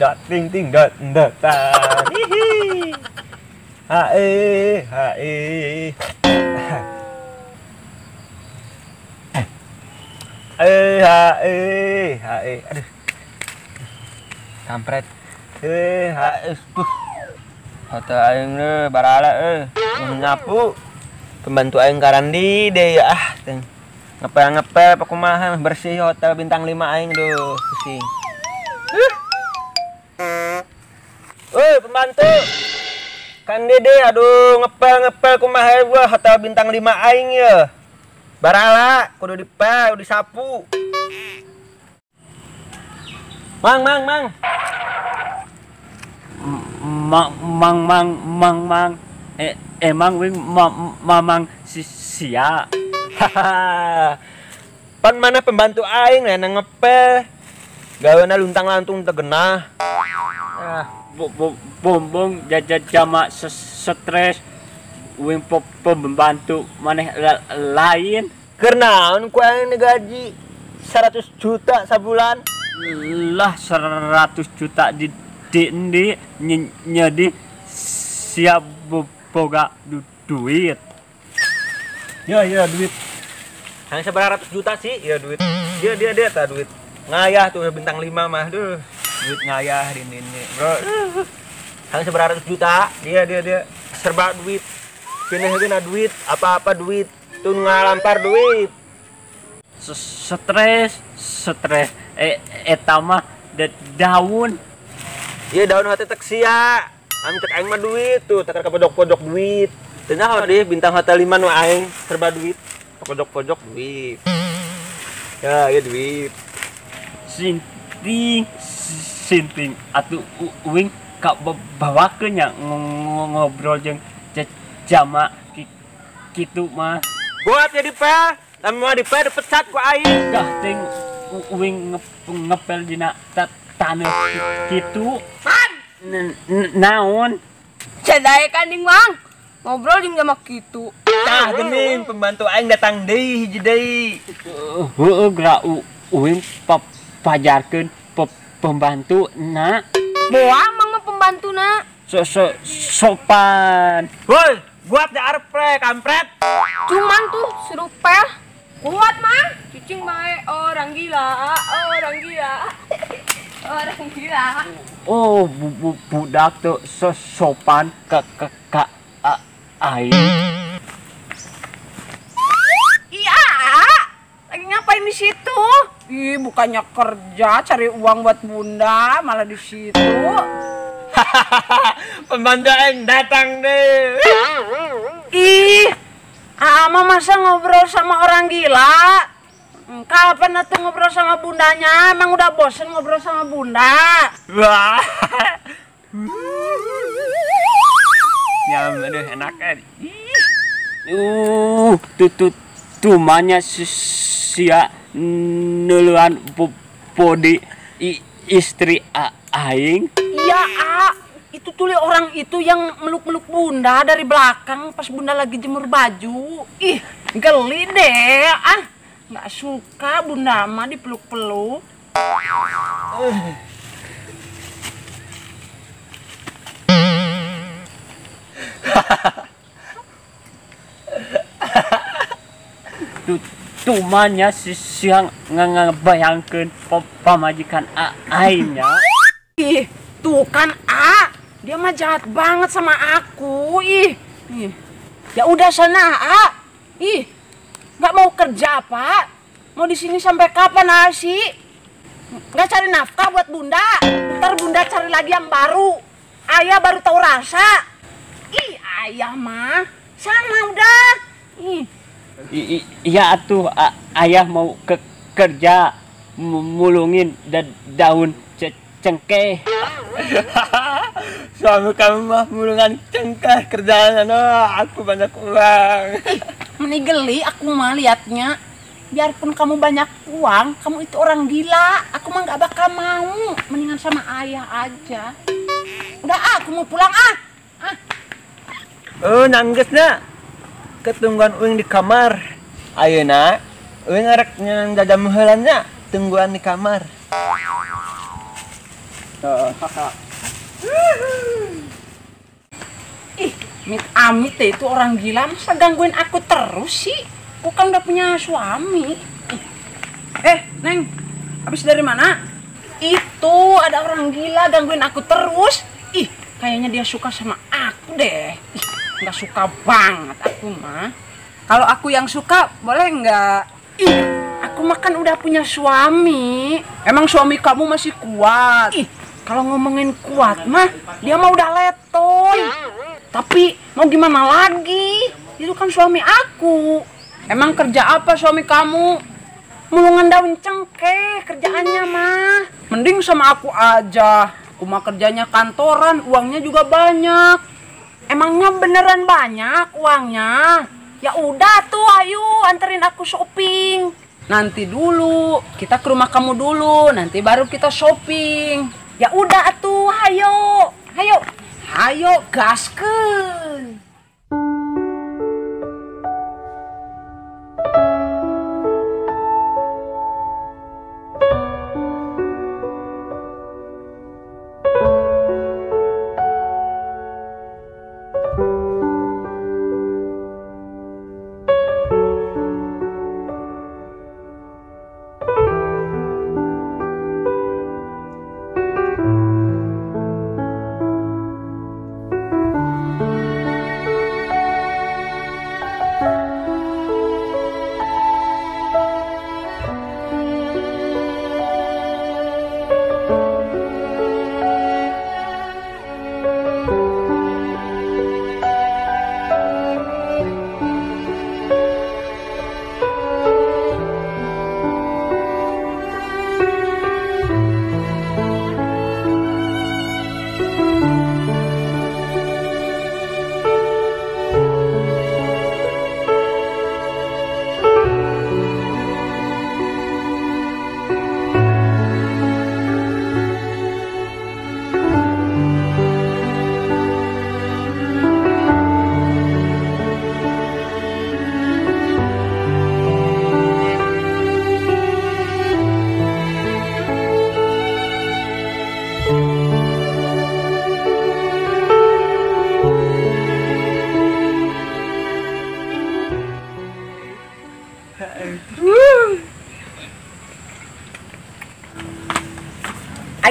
dot ting ting dot dot hihi hae hae hae hae aduh kampret hae tuh kata aing barala nyapu pembantu aing karandi deh ya ngepel pakumaha bersih hotel bintang 5 aing duh pusing. Pembantu kan dede aduh ngepel kumaha gua hotel bintang 5 aing ya barala kudu dipel disapu mang emang wing mamang sia pan mana pembantu aing nang ngepel gaweuna luntang-lantung tegenah bombong jama stres wing pembantu maneh lain keur ku aing gaji 100 juta sabulan lah 100 juta di nyedi siap boga duit ya duit hanya seberapa ratus juta sih ya duit dia tak duit ngayah tuh bintang 5 mah duh duit ngayah ini bro hanya seberapa ratus juta dia serba duit pindah duit apa duit tuh ngalampar duit stres etama daun iya daun hati tek sia am cek aing mah duit tuh teker ke pojok duit tenang deh bintang hotel 5 nu aing serba duit ke pojok duit ya duit sinting atuh uing ka bawakeun nya ngobrol jeung jama kitu mah buat jadi pel lamun mau dipel dipecat ku aing dah ting uing ngepel dina taneuh kitu naon cadae kaning mang ngobrol jeung jama kitu tah geuning pembantu aing datang deui hiji deui heueuh geura uing pajarkeun pembantu na moal mang mah pembantuna sopan woi buat di arep kampret cuman tuh suruh pel kuat mang cicing bae orang gila oh budak tuh sopan ke aing iya lagi ngapain di situ ih bukannya kerja cari uang buat bunda malah di situ pembantu aing datang deh ih ama masa ngobrol sama orang gila kapan atuh ngobrol sama bundanya emang udah bosen ngobrol sama bunda wah nyam aduh enak kan tuh manya sia nuluan podi istri aing iya itu tuli orang itu yang meluk-meluk bunda dari belakang pas bunda lagi jemur baju ih geli deh nggak suka bunda mah dipeluk-peluk tumanya siang ngebayangkeun pamajikan aingnya ih tuh kan dia mah jahat banget sama aku ih ya udah sana ih nggak mau kerja apa mau di sini sampai kapan sih nggak cari nafkah buat bunda ntar bunda cari lagi yang baru ayah baru tahu rasa ih ayah mah sama udah iya atuh ayah mau kerja mulungin daun cengkeh suami kamu mah mulungan cengkeh kerjaan aku banyak uang menigeli aku mah liatnya biarpun kamu banyak uang kamu itu orang gila aku mah nggak bakal mau mendingan sama ayah aja udah aku mau pulang Oh, nangges na. Ketungguan uing di kamar. Ayeuna uing arek nyeun jajam heulannya, tungguan di kamar. Ih, Amit itu orang gila, masa gangguin aku terus sih? Aku kan udah punya suami. Neng, habis dari mana? Itu ada orang gila gangguin aku terus. Ih, kayaknya dia suka sama aku deh. Ih, nggak suka banget aku mah. Kalau aku yang suka, boleh nggak? Ih, aku mah kan udah punya suami. Emang suami kamu masih kuat? Ih, kalau ngomongin kuat mah, dia mah udah letoy. Tapi mau gimana lagi? Itu kan suami aku. Emang kerja apa suami kamu? Mulungan daun cengkeh kerjaannya mah. Mending sama aku aja. Aku mah kerjanya kantoran, uangnya juga banyak. Emangnya beneran banyak uangnya? Ya udah tuh, ayo anterin aku shopping. Nanti dulu, kita ke rumah kamu dulu, nanti baru kita shopping. Ya udah tuh, ayo. Ayo gaskeun.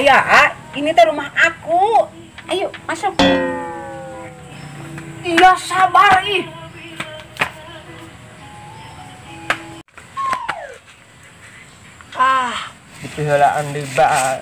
Ayah, ini teh rumah aku. Ayo, masuk. Iya, sabar ih. Itu helaan di ba.